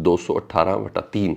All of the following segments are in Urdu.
218/3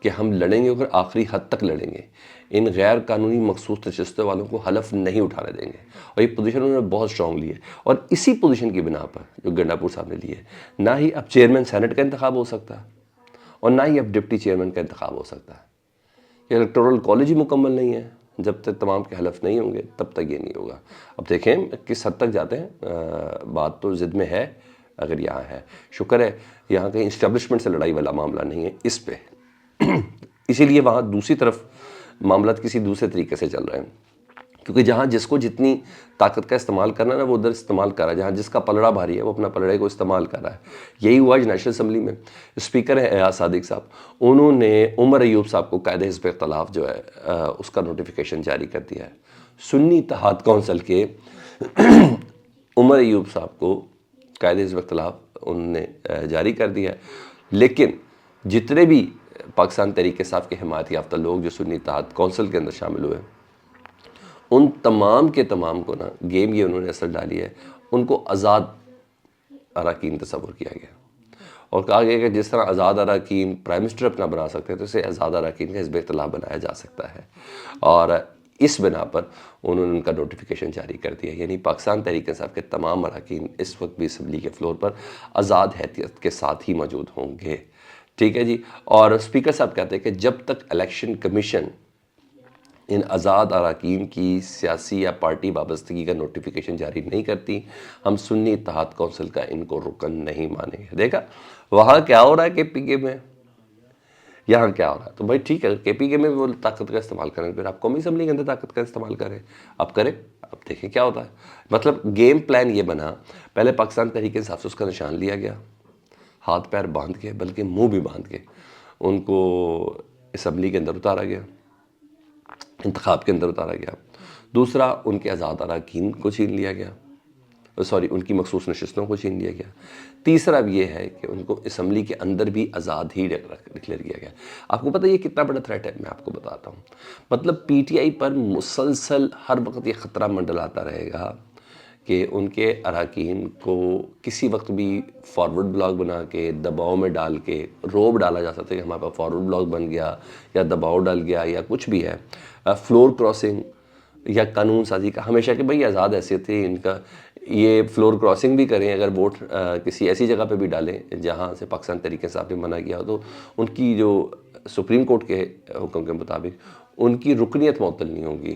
کہ ہم لڑیں گے اور آخری حد تک لڑیں گے، ان غیر قانونی مخصوص نشستوں والوں کو حلف نہیں اٹھانے دیں گے، اور یہ پوزیشن انہوں نے بہت اسٹرانگ لی ہے، اور اسی پوزیشن کی بنا پر جو گنڈاپور صاحب نے لی ہے، نہ ہی اب چیئرمین سینٹ کا انتخاب ہو سکتا اور نہ ہی اب ڈپٹی چیئرمین کا انتخاب ہو سکتا ہے۔ یہ الیکٹورل کالج ہی مکمل نہیں ہے، جب تک تمام کے حلف نہیں ہوں گے تب تک یہ نہیں ہوگا۔ اب دیکھیں کس حد تک جاتے ہیں، بات تو ضد میں ہے اگر یہاں ہے، شکر ہے یہاں کہیں اسٹیبلشمنٹ سے لڑائی والا معاملہ نہیں ہے اس پہ، اسی لیے وہاں دوسری طرف معاملات کسی دوسرے طریقے سے چل رہے ہیں، کیونکہ جہاں جس کو جتنی طاقت کا استعمال کرنا ہے نا وہ ادھر استعمال کر رہا ہے، جہاں جس کا پلڑا بھاری ہے وہ اپنا پلڑے کو استعمال کر رہا ہے۔ یہی ہوا آج نیشنل اسمبلی میں، اسپیکر ہیں ایاز صادق صاحب، انہوں نے عمر ایوب صاحب کو قائد حزب اختلاف جو ہے اس کا نوٹیفیکیشن جاری کر دیا ہے۔ سنی اتحاد کونسل کے عمر ایوب صاحب کو قائد حزب اختلاف انہوں نے جاری کر دیا ہے، لیکن جتنے بھی پاکستان تحریک انصاف کے حمایت یافتہ لوگ جو سنی اتحاد کونسل کے اندر شامل ہوئے، ان تمام کے تمام کو نا گیم یہ انہوں نے اثر ڈالی ہے، ان کو آزاد اراکین تصور کیا گیا اور کہا گیا کہ جس طرح آزاد اراکین پرائم منسٹر اپنا بنا سکتے ہیں تو اسے آزاد اراکین کا حزب اختلاف بنایا جا سکتا ہے، اور اس بنا پر انہوں نے ان کا نوٹیفیکیشن جاری کر دیا، یعنی پاکستان تحریک انصاف کے تمام اراکین اس وقت بھی اسمبلی کے فلور پر آزاد حیثیت کے ساتھ ہی موجود ہوں گے، ٹھیک ہے جی۔ اور اسپیکر صاحب کہتے ہیں کہ جب تک الیکشن کمیشن ان آزاد اراکین کی سیاسی یا پارٹی وابستگی کا نوٹیفیکیشن جاری نہیں کرتی، ہم سنی اتحاد کونسل کا ان کو رکن نہیں مانیں گے۔ دیکھا وہاں کیا ہو رہا ہے کے پی کے میں، یہاں کیا ہو رہا ہے، تو بھائی ٹھیک ہے کے پی کے میں وہ طاقت کا استعمال کریں، پھر آپ قومی اسمبلی کے اندر طاقت کا استعمال کریں، اب کریں، اب دیکھیں کیا ہوتا ہے۔ مطلب گیم پلان یہ بنا، پہلے پاکستان تحریک انصاف سے اس کا نشان لیا گیا، ہاتھ پیر باندھ کے، بلکہ منہ بھی باندھ کے ان کو اسمبلی کے اندر اتارا گیا، انتخاب کے اندر اتارا گیا۔ دوسرا ان کے آزاد اراکین کو چھین لیا گیا، ان کی مخصوص نشستوں کو چھین لیا گیا۔ تیسرا بھی یہ ہے کہ ان کو اسمبلی کے اندر بھی آزاد ہی ڈکلیئر کیا گیا۔ آپ کو پتہ یہ کتنا بڑا تھریٹ ہے، میں آپ کو بتاتا ہوں۔ مطلب پی ٹی آئی پر مسلسل ہر وقت یہ خطرہ منڈلاتا رہے گا کہ ان کے اراکین کو کسی وقت بھی فارورڈ بلاک بنا کے دباؤ میں ڈال کے روب ڈالا جا سکتا ہے کہ ہمارے پاس فارورڈ بلاک بن گیا یا دباؤ ڈل گیا یا کچھ بھی ہے، فلور کراسنگ یا قانون سازی کا ہمیشہ کہ بھئی آزاد حیثیت ہے ان کا، یہ فلور کراسنگ بھی کریں، اگر ووٹ کسی ایسی جگہ پہ بھی ڈالیں جہاں سے پاکستان تحریک انصاف نے منع کیا ہو تو ان کی جو سپریم کورٹ کے حکم کے مطابق ان کی رکنیت معطل نہیں ہوگی،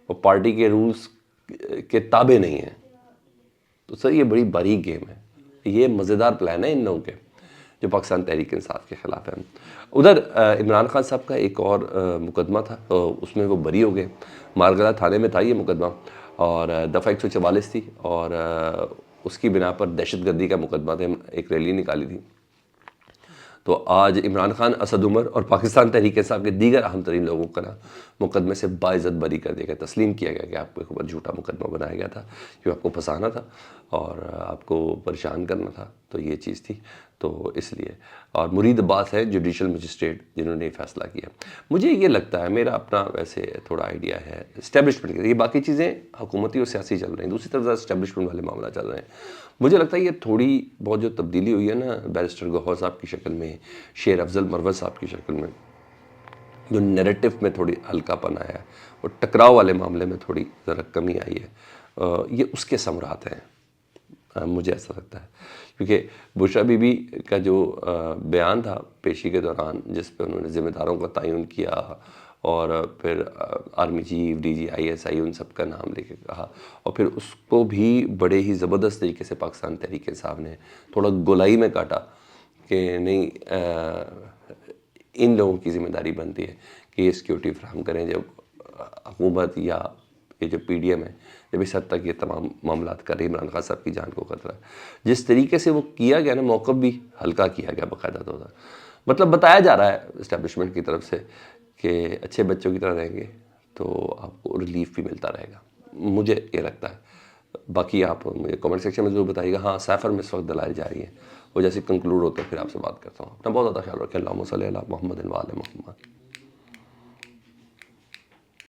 وہ پارٹی کے رولز کے تابع نہیں ہیں۔ تو سر یہ بڑی باریک گیم ہے، یہ مزیدار پلان ہے ان لوگوں کے جو پاکستان تحریک انصاف کے خلاف ہے۔ ادھر عمران خان صاحب کا ایک اور مقدمہ تھا، اس میں وہ بری ہو گئے، مارگلہ تھانے میں تھا یہ مقدمہ، اور دفعہ 144 تھی، اور اس کی بنا پر دہشت گردی کا مقدمہ تھا، ایک ریلی نکالی تھی۔ تو آج عمران خان، اسد عمر اور پاکستان تحریک انصاف کے دیگر اہم ترین لوگوں کا نا مقدمے سے باعزت بری کر دیا گیا، تسلیم کیا گیا کہ آپ کے اوپر جھوٹا مقدمہ بنایا گیا تھا، جو آپ کو پھنسانا تھا اور آپ کو پریشان کرنا تھا، تو یہ چیز تھی، تو اس لیے۔ اور مرید عباس ہے جوڈیشل مجسٹریٹ جنہوں نے یہ فیصلہ کیا۔ مجھے یہ لگتا ہے، میرا اپنا ویسے تھوڑا آئیڈیا ہے اسٹیبلشمنٹ کے، یہ باقی چیزیں حکومتی اور سیاسی چل رہی ہیں، دوسری طرف اسٹیبلشمنٹ والے معاملہ چل رہے ہیں۔ مجھے لگتا ہے یہ تھوڑی بہت جو تبدیلی ہوئی ہے نا بیرسٹر گوہر صاحب کی شکل میں، شیر افضل مروت صاحب کی شکل میں، جو نیریٹو میں تھوڑی ہلکا پن آیا ہے، اور ٹکراؤ والے معاملے میں تھوڑی ذرا کمی آئی ہے، یہ اس کے ثمرات ہیں، مجھے ایسا لگتا ہے۔ کیونکہ بشرا بی بی کا جو بیان تھا پیشی کے دوران، جس پہ انہوں نے ذمہ داروں کا تعین کیا اور پھر army chief, D G, I S I, ان سب کا نام لے کے کہا، اور پھر اس کو بھی بڑے ہی زبردست طریقے سے پاکستان تحریک انصاف نے تھوڑا گولائی میں کاٹا کہ نہیں، ان لوگوں کی ذمہ داری بنتی ہے کہ یہ سیکیورٹی فراہم کریں، جب حکومت یا یہ جو پی ڈی ایم ہے جب اس حد تک یہ تمام معاملات کر رہی، عمران خان صاحب کی جان کو خطرہ ہے۔ جس طریقے سے وہ کیا گیا نا، موقف بھی ہلکا کیا گیا باقاعدہ طور پر، مطلب بتایا جا رہا ہے اسٹیبلشمنٹ کی طرف سے کہ اچھے بچوں کی طرح رہیں گے تو آپ کو ریلیف بھی ملتا رہے گا، مجھے یہ لگتا ہے۔ باقی آپ مجھے کمنٹ سیکشن میں ضرور بتائیے گا۔ ہاں سیفر میں اس وقت دلائل جاری ہیں، وہ جیسے کنکلوڈ ہوتے ہیں پھر آپ سے بات کرتا ہوں۔ اپنا بہت زیادہ خیال رکھیں۔ اللہم صلی علی محمد و آل محمد۔